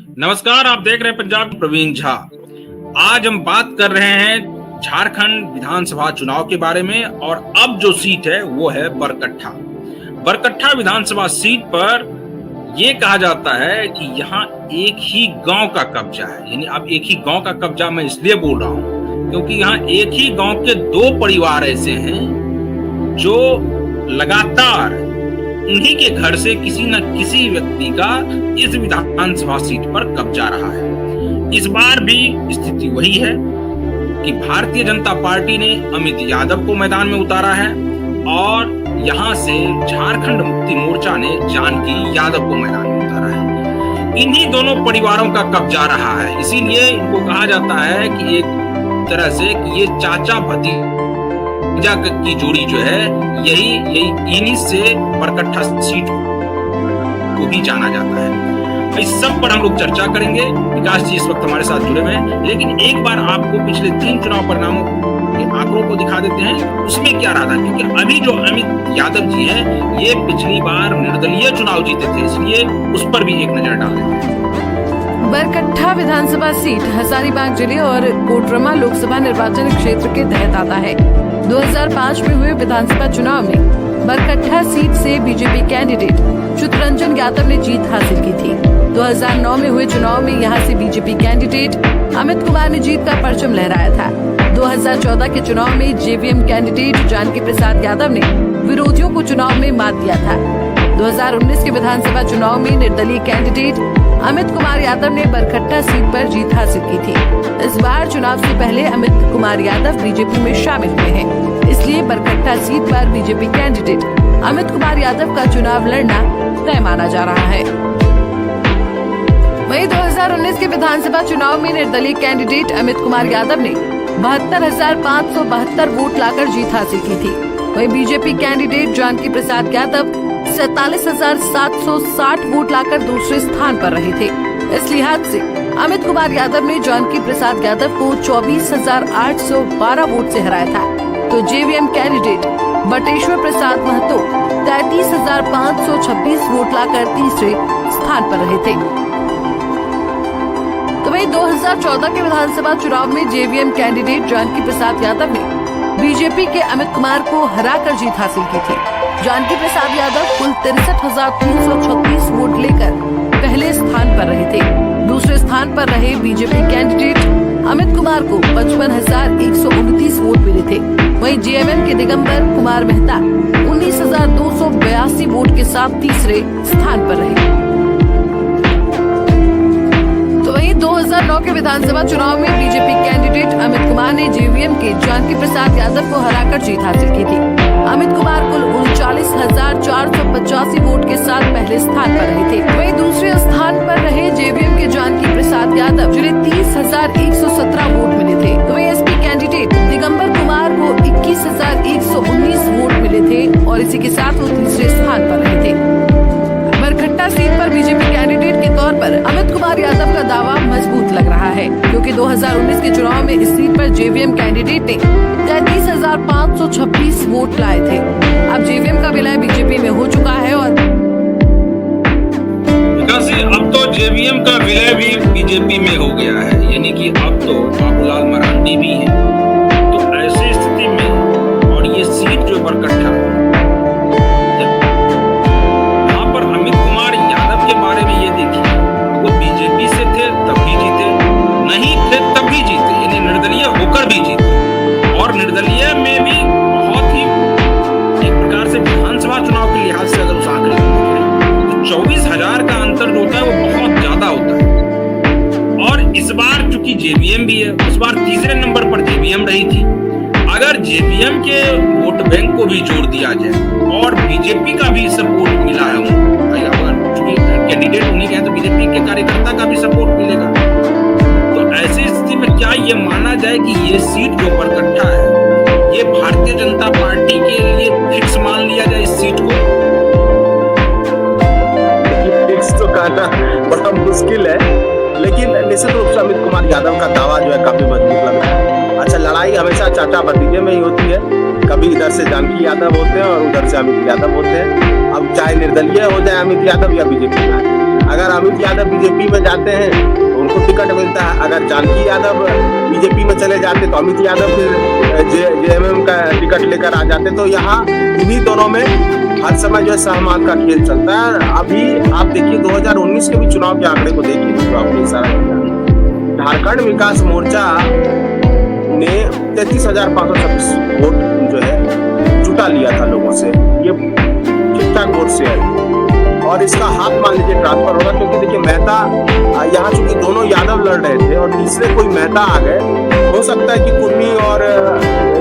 नमस्कार, आप देख रहे हैं पंजाब प्रवीण झा। आज हम बात कर रहे हैं झारखंड विधानसभा चुनाव के बारे में और अब जो सीट है वो है बरकट्ठा। बरकट्ठा विधानसभा सीट पर ये कहा जाता है कि यहाँ एक ही गांव का कब्जा है। यानी अब एक ही गांव का कब्जा मैं इसलिए बोल रहा हूँ क्योंकि यहाँ एक ही गांव के दो परिवार ऐसे हैं जो लगातार उन्हीं के घर से किसी न किसी व्यक्ति का इस विधानसभा सीट पर कब्जा रहा है। इस बार भी स्थिति वही है कि भारतीय जनता पार्टी ने अमित यादव को मैदान में उतारा है और यहां से झारखंड मुक्ति मोर्चा ने जानकी यादव को मैदान में उतारा है। इन्हीं दोनों परिवारों का कब्जा रहा है, इसीलिए इनको कहा जाता है कि एक तरह से कि ये चाचा भतीजा की जोड़ी जो है यही इन्हीं से बरकट्ठा सीट को भी जाना जाता है। इस सब पर हम लोग चर्चा करेंगे। विकास जी इस वक्त हमारे साथ जुड़े हुए हैं, लेकिन एक बार आपको पिछले 3 चुनाव परिणामों के आंकड़ों को दिखा देते हैं, उसमें क्या रहा था। क्योंकि अभी जो अमित यादव जी हैं ये पिछली बार निर्दलीय चुनाव जीते थे, इसलिए उस पर भी एक नजर डाल देते हैं। बरकट्ठा विधानसभा सीट हजारीबाग जिले और कोडरमा लोकसभा निर्वाचन क्षेत्र के तहत आता है। 2005 में हुए विधानसभा चुनाव में बरकट्ठा सीट से बीजेपी कैंडिडेट चितरंजन यादव ने जीत हासिल की थी। 2009 में हुए चुनाव में यहां से बीजेपी कैंडिडेट अमित कुमार ने जीत का परचम लहराया था। 2014 के चुनाव में जेवीएम कैंडिडेट जानकी प्रसाद यादव ने विरोधियों को चुनाव में मात दिया था। 2019 के विधानसभा चुनाव में निर्दलीय कैंडिडेट अमित कुमार यादव ने बरकट्ठा सीट पर जीत हासिल की थी। इस बार चुनाव से पहले अमित कुमार यादव बीजेपी में शामिल हुए हैं, इसलिए बरकट्ठा सीट पर बीजेपी कैंडिडेट अमित कुमार यादव का चुनाव लड़ना तय माना जा रहा है। वहीं 2019 के विधानसभा चुनाव में निर्दलीय कैंडिडेट अमित कुमार यादव ने 72,572 वोट लाकर जीत हासिल की थी। वहीं BJP candidate Janaki Prasad Yadav 47,760 vote लाकर दूसरे स्थान पर रहे थे। इस लिहाज से अमित कुमार यादव ने जानकी प्रसाद यादव को 24,812 वोट से हराया था, तो जेवीएम कैंडिडेट बटेश्वर प्रसाद महतो 33,526 वोट लाकर तीसरे स्थान पर रहे थे। तो वहीं 2014 के विधानसभा चुनाव में जेवीएम कैंडिडेट जानकी प्रसाद यादव ने बीजेपी के अमित कुमार को हराकर जीत हासिल की थी। जानकी प्रसाद यादव कुल 63,336 वोट लेकर पहले स्थान पर रहे थे। दूसरे स्थान पर रहे बीजेपी कैंडिडेट अमित कुमार को 55,129 वोट मिले थे। वहीं जेएमएम के दिगंबर कुमार मेहता 19,282 वोट के साथ तीसरे स्थान पर रहे। तो वहीं 2009 के विधानसभा चुनाव में बीजेपी कैंडिडेट अमित कुमार ने जेवीएम के जानकी प्रसाद यादव को हराकर जीत हासिल की थी। अमित कुमार कुल 39,485 वोट के साथ पहले स्थान पर रहे थे। वहीं दूसरे स्थान पर रहे जेवीएम के जानकी प्रसाद यादव जिन्हें 30,117 वोट मिले थे। तो वहीं एसपी कैंडिडेट दिगंबर कुमार को 21,119 वोट मिले थे और इसी के साथ वो तीसरे स्थान पर रहे थे। बरकट्ठा सीट पर बीजेपी कैंडिडेट के तौर पर अमित कुमार यादव का दावा मजबूत लग रहा है, क्योंकि 2019 के चुनाव में इस सीट पर जेवीएम कैंडिडेट ने 33,526 वोट लाए थे। अब जेवीएम का विलय बीजेपी में हो चुका है और अब तो जेवीएम का विलय भी बीजेपी में हो गया है, यानी कि अब तो बाबूलाल मरांडी भी है। तो ऐसी स्थिति में और ये सीट जो बरकट्ठा भी जीते और निर्दलीय में भी बहुत ही एक प्रकार से विधानसभा चुनाव के लिहाज से अगर उस आंकड़े को देखें तो 24,000 का अंतर जो होता है वो बहुत ज्यादा होता है। और इस बार चूंकि जेवीएम भी है, उस बार तीसरे नंबर पर जेवीएम रही थी। अगर जेवीएम के वोट बैंक को भी जोड़ दिया जाए और बीजेपी का भी सपोर्ट मिला है उनको, चूंकि कैंडिडेट उन्हीं के हैं तो बीजेपी के कार्यकर्ता का भी सपोर्ट मिलेगा। ऐसी स्थिति में क्या ये माना जाए कि ये सीट जो बरकट्ठा है ये भारतीय जनता पार्टी के लिए फिक्स मान लिया जाए इस सीट को? फिक्स तो कहना बड़ा मुश्किल है, लेकिन निश्चित रूप से अमित कुमार यादव का दावा जो है काफी मजबूत लग रहा है। अच्छा, लड़ाई हमेशा चाचा भतीजे में ही होती है, कभी इधर से जानकी यादव होते हैं और उधर से अमित यादव होते हैं। अब चाहे निर्दलीय हो जाए अमित यादव या बीजेपी में, अगर अमित यादव बीजेपी में जाते हैं तो उनको टिकट मिलता है, अगर जानकी यादव बीजेपी में चले जाते तो अमित यादव फिर जेएमएम का टिकट लेकर आ जाते। तो यहाँ इन्हीं दोनों में हर समय जो है सहमान का खेल चलता है। अभी आप देखिए 2019 के भी चुनाव के आंकड़े को देखिए, तो आपने इशारा किया, झारखंड विकास मोर्चा ने 33,526 वोट जो है जुटा लिया था लोगों से, ये ठीक ठाक वोट शेयर है। और इसका हाथ मान लीजिए ट्रांसफर होगा, क्योंकि देखिए मेहता यहाँ चूंकि दोनों यादव लड़ रहे थे और तीसरे कोई मेहता आ गए, हो सकता है कि कुर्मी और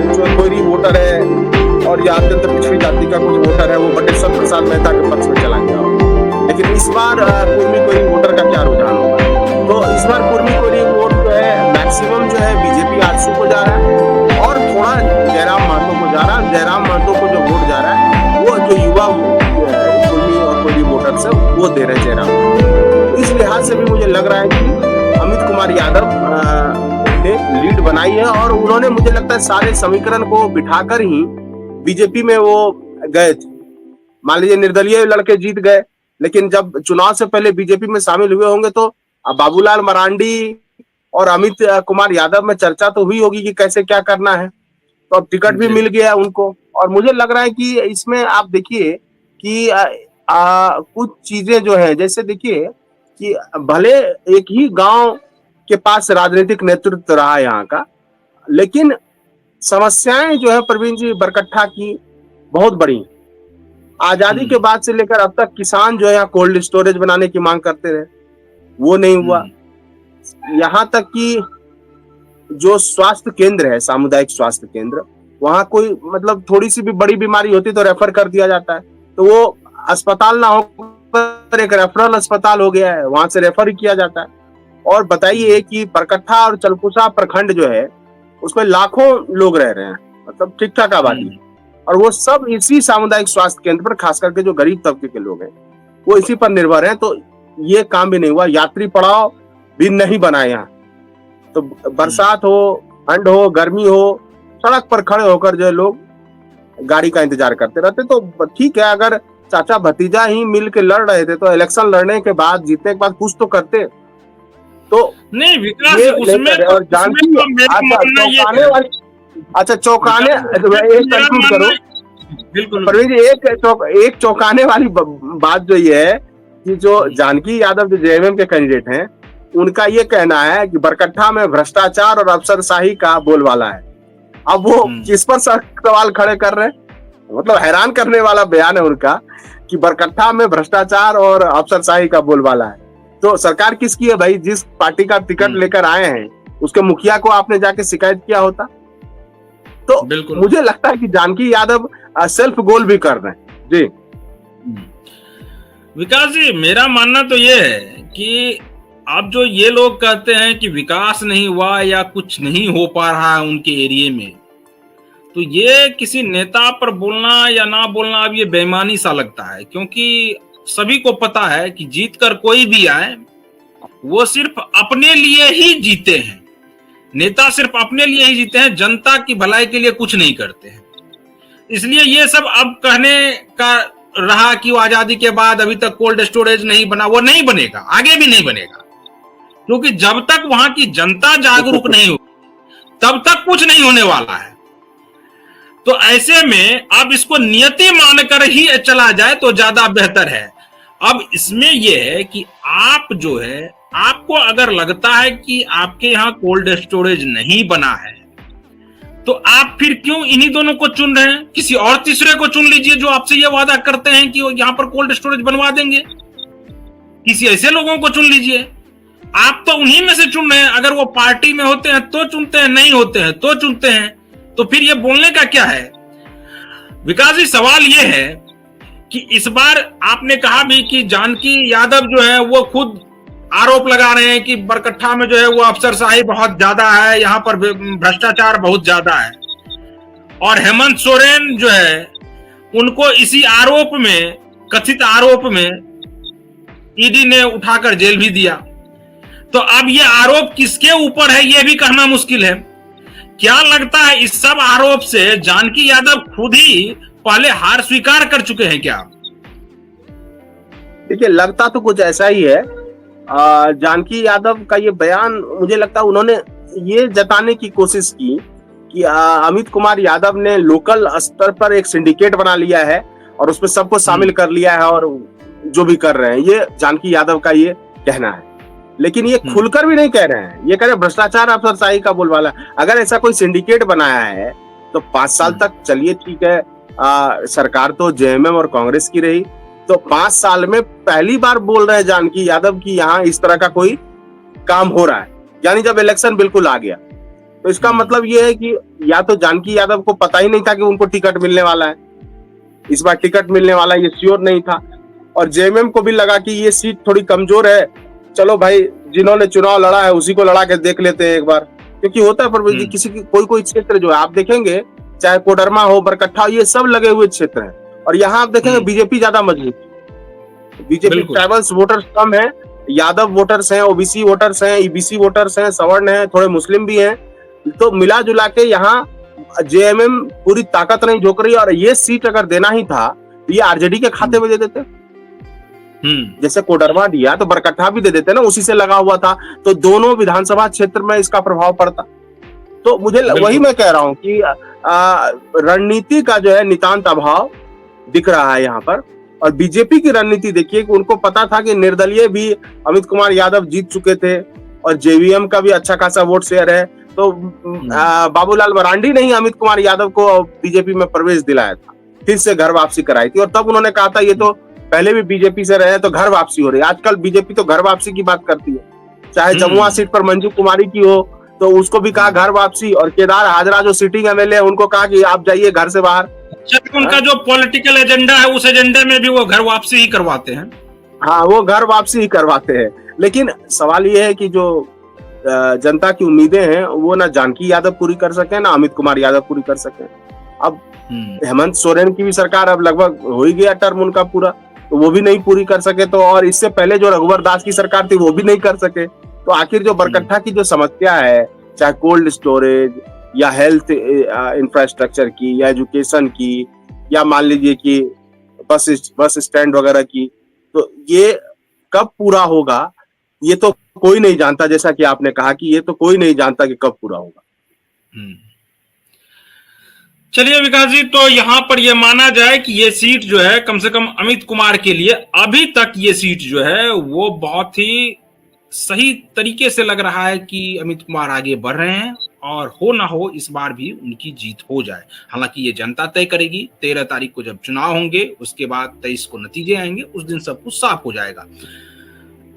जो कोई वोटर है और या अत्यंत पिछड़ी जाति का कुछ वोटर है वो बटेश्वर प्रसाद मेहता के पक्ष में चला गया। लेकिन इस बार कुर्मी कोई वोटर का क्या रुझान होगा, तो इस बार कुर्मी कोई वोट जो है मैक्सिमम जो है बीजेपी आरसू को जा रहा है और थोड़ा जयराम महतो को जा रहा है। जयराम महतो को जो वोट जा रहा है वो जो युवा कुर्मी और कोई वोटर से वो दे रहे हैं जयराम। इस लिहाज से भी मुझे लग रहा है कि अमित कुमार यादव ने लीड बनाई है और उन्होंने मुझे लगता है सारे समीकरण को बिठाकर ही बीजेपी में वो गए थे। मान लीजिए निर्दलीय लड़के जीत गए, लेकिन जब चुनाव से पहले बीजेपी में शामिल हुए होंगे तो बाबूलाल मरांडी और अमित कुमार यादव में चर्चा तो हुई होगी कि कैसे क्या करना है, तो अब टिकट भी मिल गया उनको। और मुझे लग रहा है कि इसमें आप देखिए कि कुछ चीजें जो है, जैसे देखिए कि भले एक ही गांव के पास राजनीतिक नेतृत्व रहा है यहाँ का, लेकिन समस्याएं जो है प्रवीण जी बरकट्ठा की बहुत बड़ी। आजादी के बाद से लेकर अब तक किसान जो है यहाँ कोल्ड स्टोरेज बनाने की मांग करते रहे, वो नहीं हुआ। यहाँ तक कि जो स्वास्थ्य केंद्र है, सामुदायिक स्वास्थ्य केंद्र, वहां कोई मतलब थोड़ी सी भी बड़ी बीमारी होती तो रेफर कर दिया जाता है, तो वो अस्पताल ना होकर एक रेफरल अस्पताल हो गया है, वहां से रेफर ही किया जाता है। और बताइए कि बरकट्ठा और चलकुसा प्रखंड जो है उसमें लाखों लोग रह रहे हैं, मतलब ठीक ठाक आबादी, और वो सब इसी सामुदायिक स्वास्थ्य केंद्र पर, खास करके जो गरीब तबके के लोग हैं वो इसी पर निर्भर हैं। तो ये काम भी नहीं हुआ, यात्री पड़ाव भी नहीं बना यहाँ। तो बरसात हो, ठंड हो, गर्मी हो, सड़क पर खड़े होकर जो है लोग गाड़ी का इंतजार करते रहते। तो ठीक है, अगर चाचा भतीजा ही मिल के लड़ रहे थे तो इलेक्शन लड़ने के बाद, जीतने के बाद कुछ तो करते। तो नहीं विकास उसमें और जानकी चौंकाने वाली, अच्छा चौंकाने, एक कंक्लूड करो बिल्कुल प्रवीण जी, एक चौंकाने वाली बात जो ये है कि जो जानकी यादव जो जेएमएम के कैंडिडेट हैं, उनका ये कहना है कि बरकट्ठा में भ्रष्टाचार और अफसरशाही का बोलबाला है। अब वो किस पर सवाल खड़े कर रहे हैं, मतलब हैरान करने वाला बयान है उनका कि बरकट्ठा में भ्रष्टाचार और अफसरशाही का बोलबाला है। तो सरकार किसकी है भाई? जिस पार्टी का टिकट लेकर आए हैं उसके मुखिया को आपने जाके शिकायत किया होता। तो मुझे लगता है कि जानकी यादव सेल्फ गोल भी कर रहे हैं। जी विकास जी, मेरा मानना तो ये है कि अब जो ये लोग कहते हैं कि विकास नहीं हुआ या कुछ नहीं हो पा रहा है उनके एरिया में, तो ये किसी नेता पर बोलना या ना बोलना अब ये बेईमानी सा लगता है, क्योंकि सभी को पता है कि जीत कर कोई भी आए वो सिर्फ अपने लिए ही जीते हैं। नेता सिर्फ अपने लिए ही जीते हैं, जनता की भलाई के लिए कुछ नहीं करते हैं। इसलिए ये सब अब कहने का रहा कि वो आजादी के बाद अभी तक कोल्ड स्टोरेज नहीं बना, वो नहीं बनेगा, आगे भी नहीं बनेगा, क्योंकि जब तक वहां की जनता जागरूक नहीं होगी तब तक कुछ नहीं होने वाला है। तो ऐसे में अब इसको नियति मानकर ही चला जाए तो ज्यादा बेहतर है। अब इसमें यह है कि आप जो है, आपको अगर लगता है कि आपके यहाँ कोल्ड स्टोरेज नहीं बना है तो आप फिर क्यों इन्हीं दोनों को चुन रहे हैं? किसी और तीसरे को चुन लीजिए जो आपसे ये वादा करते हैं कि वो यहाँ पर कोल्ड स्टोरेज बनवा देंगे। किसी ऐसे लोगों को चुन लीजिए। आप तो उन्हीं में से चुन रहे हैं। अगर वो पार्टी में होते हैं तो चुनते हैं, नहीं होते हैं तो चुनते हैं, तो फिर ये बोलने का क्या है? विकास जी, सवाल ये है कि इस बार आपने कहा भी कि जानकी यादव जो है वो खुद आरोप लगा रहे हैं कि बरकट्ठा में जो है वो अफसरशाही बहुत ज्यादा है, यहाँ पर भ्रष्टाचार बहुत ज्यादा है, और हेमंत सोरेन जो है उनको इसी आरोप में, कथित आरोप में ईडी ने उठाकर जेल भी दिया। तो अब ये आरोप किसके ऊपर है ये भी कहना मुश्किल है। क्या लगता है इस सब आरोप से जानकी यादव खुद ही पहले हार स्वीकार कर चुके हैं क्या? देखिए, लगता तो कुछ ऐसा ही है जानकी यादव का ये बयान, मुझे लगता है उन्होंने ये जताने की कोशिश की कि अमित कुमार यादव ने लोकल स्तर पर एक सिंडिकेट बना लिया है और उसमें सबको शामिल कर लिया है और जो भी कर रहे हैं, ये जानकी यादव का ये कहना है। लेकिन ये खुलकर भी नहीं कह रहे हैं, ये कह रहे हैं भ्रष्टाचार अफसरशाही का बोलबाला। अगर ऐसा कोई सिंडिकेट बनाया है तो 5 साल तक चलिए ठीक है, सरकार तो जेएमएम और कांग्रेस की रही, तो 5 साल में पहली बार बोल रहे हैं जानकी यादव की यहाँ इस तरह का कोई काम हो रहा है, यानी जब इलेक्शन बिल्कुल आ गया। तो इसका मतलब ये है कि या तो जानकी यादव को पता ही नहीं था कि उनको टिकट मिलने वाला है, इस बार टिकट मिलने वाला ये श्योर नहीं था, और जेएमएम को भी लगा कि ये सीट थोड़ी कमजोर है, चलो भाई जिन्होंने चुनाव लड़ा है उसी को लड़ा के देख लेते हैं एक बार। क्योंकि होता है पर किसी की कोई क्षेत्र जो है आप देखेंगे, चाहे कोडरमा हो, बरकट्ठा, ये सब लगे हुए क्षेत्र हैं, और यहाँ आप देखेंगे बीजेपी ज्यादा मजबूत है। बीजेपी ट्राइबल्स वोटर्स कम है, यादव वोटर्स हैं, ओबीसी वोटर्स हैं, ईबीसी वोटर्स हैं, सवर्ण हैं, थोड़े मुस्लिम भी हैं। तो मिला जुला के यहाँ जेएमएम पूरी ताकत नहीं झोंक रही, और ये सीट अगर देना ही था तो ये आरजेडी के खाते में दे देते। जैसे कोडरमा दिया तो बरकट्ठा भी दे देते ना, उसी से लगा हुआ था, तो दोनों विधानसभा क्षेत्र में इसका प्रभाव पड़ता। तो मुझे वही मैं कह रहा हूं कि रणनीति का जो है नितांत अभाव दिख रहा है यहाँ पर। और बीजेपी की रणनीति देखिए कि उनको पता था कि निर्दलीय भी अमित कुमार यादव जीत चुके थे और जेवीएम का भी अच्छा खासा वोट शेयर है, तो बाबूलाल मरांडी ने ही अमित कुमार यादव को बीजेपी में प्रवेश दिलाया था, फिर से घर वापसी कराई थी, और तब उन्होंने कहा था ये तो पहले भी बीजेपी से रहे तो घर वापसी हो रही है। आजकल बीजेपी तो घर वापसी की बात करती है, चाहे जमुआ सीट पर मंजू कुमारी की हो तो उसको भी कहा घर वापसी, और केदार हाजरा जो सिटिंग एमएलए उनको कहा कि आप जाइए घर से बाहर। उनका जो पॉलिटिकल एजेंडा है उस एजेंडे में भी वो घर वापसी ही करवाते हैं। हाँ, वो घर वापसी ही करवाते हैं। लेकिन सवाल ये है कि जो जनता की उम्मीदें हैं वो ना जानकी यादव पूरी कर सके ना अमित कुमार यादव पूरी कर सके। अब हेमंत सोरेन की भी सरकार अब लगभग हो ही गया टर्म उनका पूरा, तो वो भी नहीं पूरी कर सके, तो और इससे पहले जो रघुवर दास की सरकार थी वो भी नहीं कर सके। तो आखिर जो बरकट्ठा की जो समस्या है, चाहे कोल्ड स्टोरेज या हेल्थ इंफ्रास्ट्रक्चर की या एजुकेशन की या मान लीजिए कि बस स्टैंड वगैरह की, तो ये कब पूरा होगा ये तो कोई नहीं जानता। जैसा कि आपने कहा कि ये तो कोई नहीं जानता कि कब पूरा होगा। चलिए विकास जी, तो यहाँ पर यह माना जाए कि ये सीट जो है कम से कम अमित कुमार के लिए अभी तक ये सीट जो है वो बहुत ही सही तरीके से लग रहा है कि अमित कुमार आगे बढ़ रहे हैं, और हो ना हो इस बार भी उनकी जीत हो जाए। हालांकि ये जनता तय करेगी, 13 तारीख को जब चुनाव होंगे उसके बाद 23 को नतीजे आएंगे, उस दिन सब कुछ साफ हो जाएगा।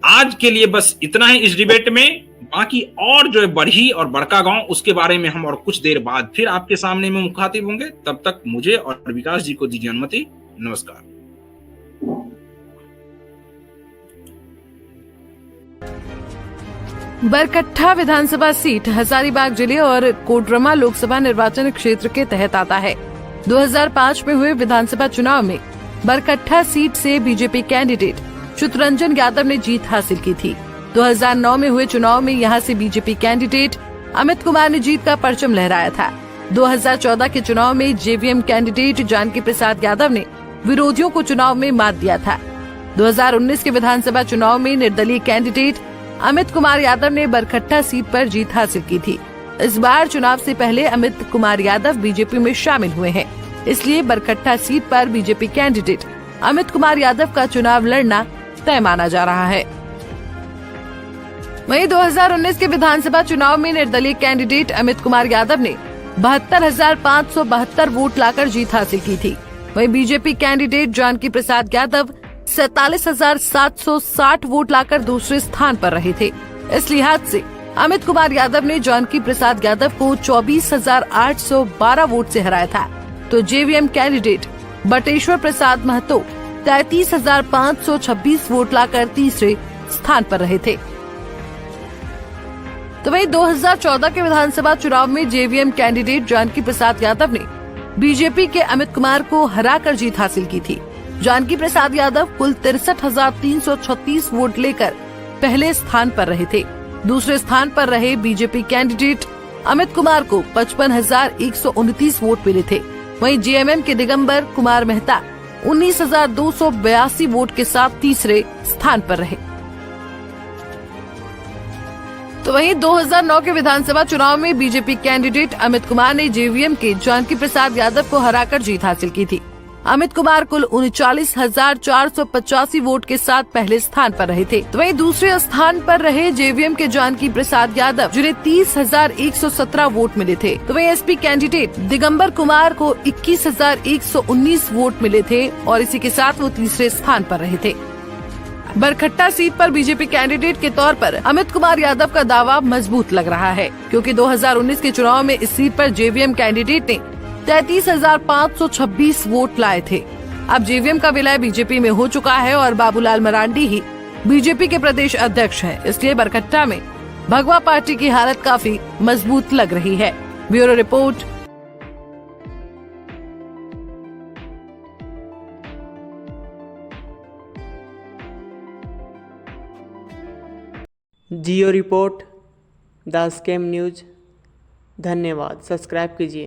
आज के लिए बस इतना ही इस डिबेट में। बाकी और जो है बढ़ी और बड़का गांव, उसके बारे में हम और कुछ देर बाद फिर आपके सामने में मुखातिब होंगे। तब तक मुझे और विकास जी को दीजिए अनुमति। नमस्कार। बरकट्ठा विधानसभा सीट हजारीबाग जिले और कोडरमा लोकसभा निर्वाचन क्षेत्र के तहत आता है। 2005 में हुए विधानसभा चुनाव में बरकट्ठा सीट से बीजेपी कैंडिडेट चितरंजन यादव ने जीत हासिल की थी। 2009 में हुए चुनाव में यहां से बीजेपी कैंडिडेट अमित कुमार ने जीत का परचम लहराया था। 2014 के चुनाव में जेवीएम कैंडिडेट जानकी प्रसाद यादव ने विरोधियों को चुनाव में मात दिया था। 2019 के विधानसभा चुनाव में निर्दलीय कैंडिडेट अमित कुमार यादव ने बरकट्ठा सीट पर जीत हासिल की थी। इस बार चुनाव से पहले अमित कुमार यादव बीजेपी में शामिल हुए हैं, इसलिए बरकट्ठा सीट पर बीजेपी कैंडिडेट अमित कुमार यादव का चुनाव लड़ना तय माना जा रहा है। वहीं 2019 के विधानसभा चुनाव में निर्दलीय कैंडिडेट अमित कुमार यादव ने 72,572 वोट लाकर जीत हासिल की थी। वहीं BJP candidate Janaki Prasad Yadav 47,760 vote लाकर दूसरे स्थान पर रहे थे। इस लिहाज से अमित कुमार यादव ने जानकी प्रसाद यादव को 24,812 वोट से हराया था, तो जेवीएम कैंडिडेट बटेश्वर प्रसाद महतो 33,526 वोट लाकर तीसरे स्थान पर रहे थे। तो वहीं 2014 के विधानसभा चुनाव में जेवीएम कैंडिडेट जानकी प्रसाद यादव ने बीजेपी के अमित कुमार को हराकर जीत हासिल की थी। जानकी प्रसाद यादव कुल 63,336 वोट लेकर पहले स्थान पर रहे थे। दूसरे स्थान पर रहे बीजेपी कैंडिडेट अमित कुमार को 55,129 वोट मिले थे। वहीं जेएमएम के दिगंबर कुमार मेहता 19,282 वोट के साथ तीसरे स्थान पर रहे। तो वहीं 2009 के विधानसभा चुनाव में बीजेपी कैंडिडेट अमित कुमार ने जेवीएम के जानकी प्रसाद यादव को हराकर जीत हासिल की थी। अमित कुमार कुल 39,485 वोट के साथ पहले स्थान पर रहे थे। तो वहीं दूसरे स्थान पर रहे जेवीएम के जानकी प्रसाद यादव, जिन्हें 30,117 वोट मिले थे। तो वहीं एसपी कैंडिडेट दिगंबर कुमार को 21,119 वोट मिले थे और इसी के साथ वो तीसरे स्थान पर रहे थे। बरकट्टा सीट पर बीजेपी कैंडिडेट के तौर पर अमित कुमार यादव का दावा मजबूत लग रहा है, क्योंकि 2019 के चुनाव में इस सीट पर जेवीएम कैंडिडेट ने 33,526 वोट लाए थे। अब जेवीएम का विलय बीजेपी में हो चुका है और बाबूलाल मरांडी ही बीजेपी के प्रदेश अध्यक्ष हैं। इसलिए बरकट्टा में भगवा पार्टी की हालत काफी मजबूत लग रही है। Bureau report. Jio report, the scam news. धन्यवाद। सब्सक्राइब कीजिए।